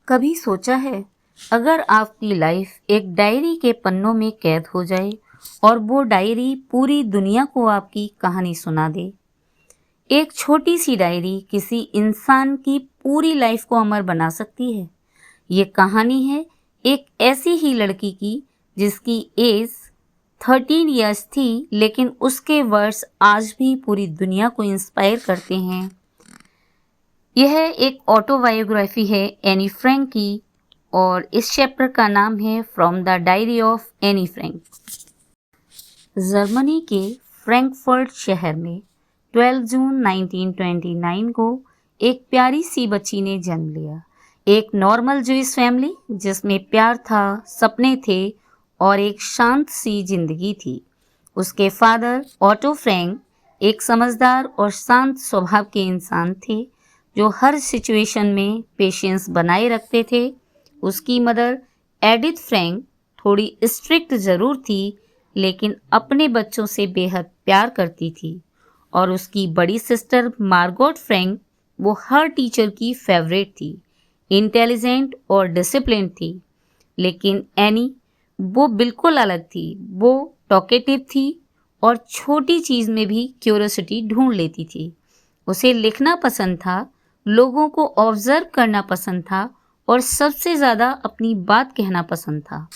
कभी सोचा है अगर आपकी लाइफ एक डायरी के पन्नों में कैद हो जाए और वो डायरी पूरी दुनिया को आपकी कहानी सुना दे। एक छोटी सी डायरी किसी इंसान की पूरी लाइफ को अमर बना सकती है। ये कहानी है एक ऐसी ही लड़की की जिसकी एज 13 इयर्स थी, लेकिन उसके वर्ड्स आज भी पूरी दुनिया को इंस्पायर करते हैं। यह एक ऑटोबायोग्राफी है एनी फ्रैंक की और इस चैप्टर का नाम है from the diary of Anne Frank. Germany के फ्रैंकफर्ट शहर में 12 जून 1929 को एक प्यारी सी बच्ची ने जन्म लिया। एक नॉर्मल जूइश फैमिली जिसमें प्यार था, सपने थे और एक शांत सी जिंदगी थी। उसके फादर ऑटो फ्रैंक एक समझदार और शांत स्वभाव के इंसान थे जो हर सिचुएशन में पेशेंस बनाए रखते थे। उसकी मदर एडिथ फ्रैंक थोड़ी स्ट्रिक्ट ज़रूर थी, लेकिन अपने बच्चों से बेहद प्यार करती थी। और उसकी बड़ी सिस्टर मार्गोट फ्रैंक वो हर टीचर की फेवरेट थी, इंटेलिजेंट और डिसिप्लिन थी। लेकिन एनी वो बिल्कुल अलग थी। वो टॉकेटिव थी और छोटी चीज़ में भी क्यूरियोसिटी ढूंढ लेती थी। उसे लिखना पसंद था, लोगों को ऑब्जर्व करना पसंद था और सबसे ज़्यादा अपनी बात कहना पसंद था।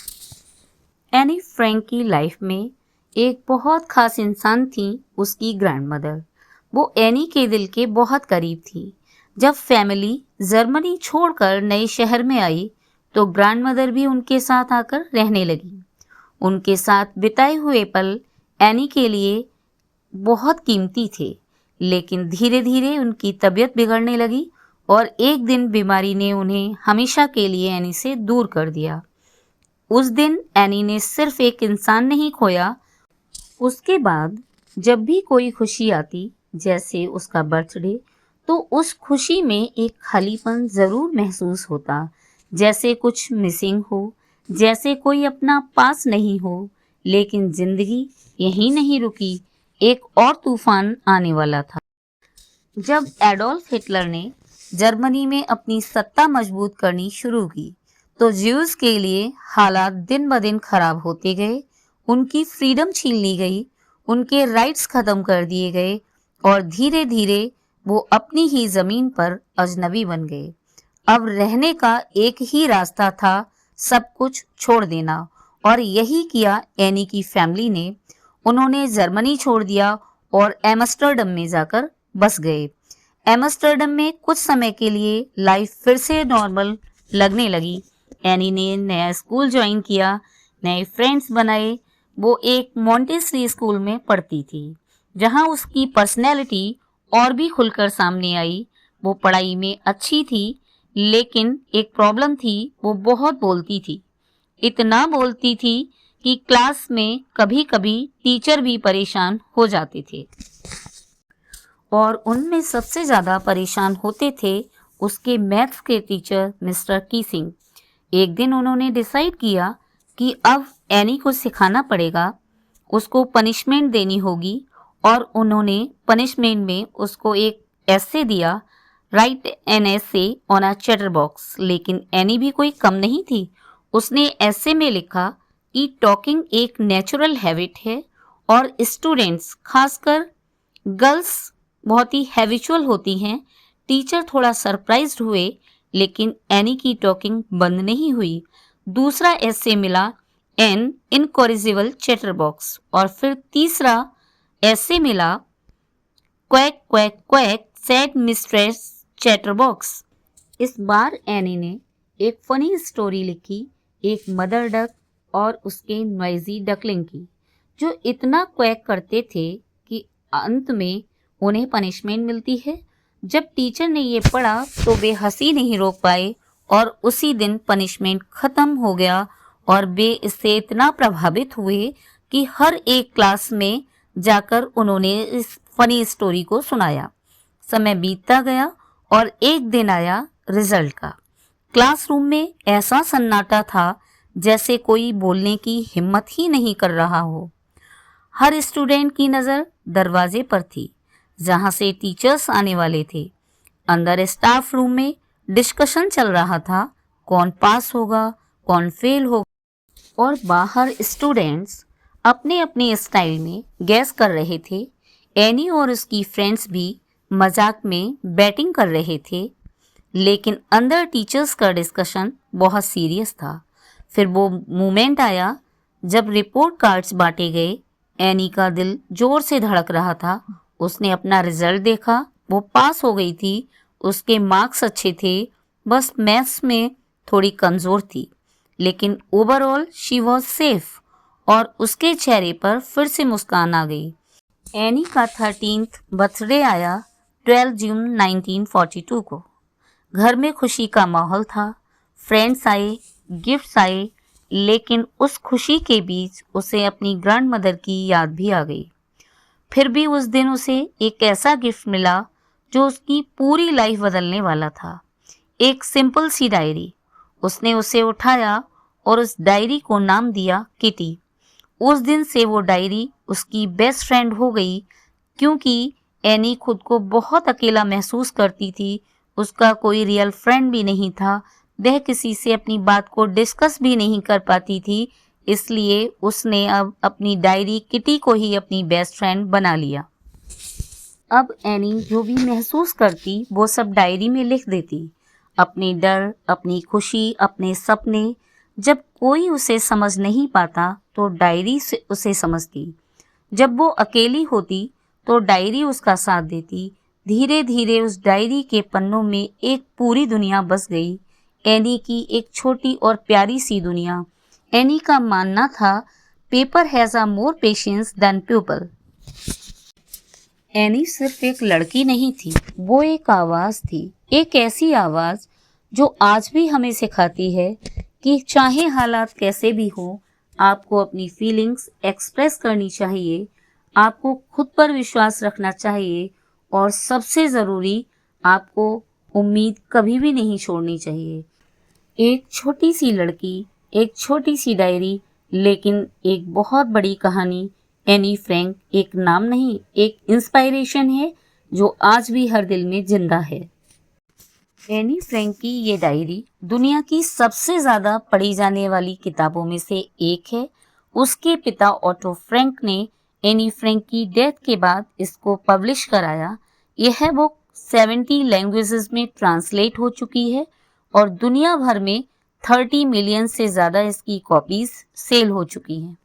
एनी फ्रैंक की लाइफ में एक बहुत खास इंसान थी उसकी ग्रैंडमदर। वो एनी के दिल के बहुत करीब थी। जब फैमिली जर्मनी छोड़कर नए शहर में आई तो ग्रैंडमदर भी उनके साथ आकर रहने लगी। उनके साथ बिताए हुए पल एनी के लिए बहुत कीमती थे, लेकिन धीरे धीरे उनकी तबीयत बिगड़ने लगी और एक दिन बीमारी ने उन्हें हमेशा के लिए एनी से दूर कर दिया। उस दिन एनी ने सिर्फ एक इंसान नहीं खोया। उसके बाद जब भी कोई खुशी आती, जैसे उसका बर्थडे, तो उस खुशी में एक खालीपन ज़रूर महसूस होता, जैसे कुछ मिसिंग हो, जैसे कोई अपना पास नहीं हो। लेकिन जिंदगी यहीं नहीं रुकी, एक और तूफान आने वाला था। जब एडोल्फ हिटलर ने जर्मनी में अपनी सत्ता मजबूत करनी शुरू की तो ज्यूज के लिए हालात दिन ब दिन खराब होते गए। उनकी फ्रीडम छीन ली गई, उनके राइट्स खत्म कर दिए गए और धीरे धीरे वो अपनी ही जमीन पर अजनबी बन गए। अब रहने का एक ही रास्ता था, सब कुछ छोड़ देना, और यही किया एनी की फैमिली ने। उन्होंने जर्मनी छोड़ दिया और एम्स्टर्डम में जाकर बस गए। एम्स्टर्डम में कुछ समय के लिए लाइफ फिर से नॉर्मल लगने लगी। एनी ने नया स्कूल ज्वाइन किया, नए फ्रेंड्स बनाए। वो एक मॉन्टेसरी स्कूल में पढ़ती थी जहां उसकी पर्सनैलिटी और भी खुलकर सामने आई। वो पढ़ाई में अच्छी थी, लेकिन एक प्रॉब्लम थी, वो बहुत बोलती थी। इतना बोलती थी कि क्लास में कभी कभी टीचर भी परेशान हो जाते थे और उनमें सबसे ज़्यादा परेशान होते थे उसके मैथ्स के टीचर मिस्टर कीसिंग। एक दिन उन्होंने डिसाइड किया कि अब एनी को सिखाना पड़ेगा, उसको पनिशमेंट देनी होगी, और उन्होंने पनिशमेंट में उसको एक एसे दिया, right an essay on a chatter box. लेकिन एनी भी कोई कम नहीं थी। उसने एसे में लिखा कि टॉकिंग एक नेचुरल हैबिट है और स्टूडेंट्स, खासकर गर्ल्स, बहुत ही हैबिचुअल होती हैं। टीचर थोड़ा सरप्राइज्ड हुए, लेकिन एनी की टॉकिंग बंद नहीं हुई। दूसरा एसे मिला, एन इनकॉरिजिबल चैटर बॉक्स, और फिर तीसरा एसे मिला, quack quack quack sad mistress chatter box. इस बार एनी ने एक फनी स्टोरी लिखी, एक मदर डक और उसके नॉइजी डकलिंग की, जो इतना क्वैक करते थे कि अंत में उन्हें पनिशमेंट मिलती है। जब टीचर ने ये पढ़ा तो वे हंसी नहीं रोक पाए और उसी दिन पनिशमेंट खत्म हो गया और वे इससे इतना प्रभावित हुए कि हर एक क्लास में जाकर उन्होंने इस फनी स्टोरी को सुनाया। समय बीतता गया और एक दिन आया रिजल्ट का। क्लासरूम में ऐसा सन्नाटा था जैसे कोई बोलने की हिम्मत ही नहीं कर रहा हो। हर स्टूडेंट की नज़र दरवाजे पर थी जहां से टीचर्स आने वाले थे। अंदर स्टाफ रूम में डिस्कशन चल रहा था। कौन पास होगा, कौन फेल होगा, और बाहर स्टूडेंट्स अपने अपने स्टाइल में गैस कर रहे थे। एनी और उसकी फ्रेंड्स भी मजाक में बैटिंग कर रहे थे, लेकिन अंदर टीचर्स का डिस्कशन बहुत सीरियस था। फिर वो मोमेंट आया जब रिपोर्ट कार्ड्स बांटे गए। एनी का दिल जोर से धड़क रहा था। उसने अपना रिजल्ट देखा, वो पास हो गई थी, उसके मार्क्स अच्छे थे, बस मैथ्स में थोड़ी कमज़ोर थी, लेकिन ओवरऑल शी वॉज सेफ और उसके चेहरे पर फिर से मुस्कान आ गई। एनी का 13th बर्थडे आया 12 जून 1942 को। घर में खुशी का माहौल था, फ्रेंड्स आए, गिफ्ट्स आए, लेकिन उस खुशी के बीच उसे अपनी ग्रैंड मदर की याद भी आ गई। फिर भी उस दिन उसे एक ऐसा गिफ्ट मिला जो उसकी पूरी लाइफ बदलने वाला था। एक सिंपल सी डायरी। उसने उसे उठाया और उस डायरी को नाम दिया किटी। उस दिन से वो डायरी उसकी बेस्ट फ्रेंड हो गई, क्योंकि एनी खुद को बहुत अकेला महसूस करती थी। उसका कोई रियल फ्रेंड भी नहीं था। वह किसी से अपनी बात को डिस्कस भी नहीं कर पाती थी, इसलिए उसने अब अपनी डायरी किटी को ही अपनी बेस्ट फ्रेंड बना लिया। अब एनी जो भी महसूस करती वो सब डायरी में लिख देती, अपने डर, अपनी खुशी, अपने सपने। जब कोई उसे समझ नहीं पाता तो डायरी से उसे समझती। जब वो अकेली होती तो डायरी उसका साथ देती। धीरे धीरे उस डायरी के पन्नों में एक पूरी दुनिया बस गई, एनी की एक छोटी और प्यारी सी दुनिया। एनी का मानना था paper has a more patience than people. Annie सिर्फ एक लड़की नहीं थी, वो एक आवाज़ थी, एक ऐसी आवाज़ जो आज भी हमें सिखाती है कि चाहे हालात कैसे भी हो, आपको अपनी फीलिंग्स एक्सप्रेस करनी चाहिए, आपको खुद पर विश्वास रखना चाहिए, और सबसे ज़रूरी आपको उम्मीद कभी भी नहीं छोड़नी चाहिए। एक छोटी सी लड़की, एक छोटी सी डायरी, लेकिन एक बहुत बड़ी कहानी। एनी फ्रैंक एक नाम नहीं, एक इंस्पायरेशन है जो आज भी हर दिल में जिंदा है। एनी फ्रैंक की ये डायरी दुनिया की सबसे ज़्यादा पढ़ी जाने वाली किताबों में से एक है। उसके पिता ऑटो फ्रैंक ने एनी फ्रैंक की डेथ के बाद इसको पब्लिश कराया। यह बुक 70 लैंग्वेजेस में ट्रांसलेट हो चुकी है और दुनिया भर में 30 मिलियन से ज़्यादा इसकी कॉपीज सेल हो चुकी हैं।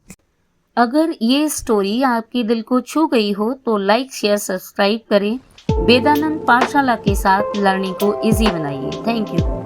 अगर ये स्टोरी आपके दिल को छू गई हो तो लाइक, शेयर, सब्सक्राइब करें। वेदानंद पाठशाला के साथ लर्निंग को इजी बनाइए। Thank you.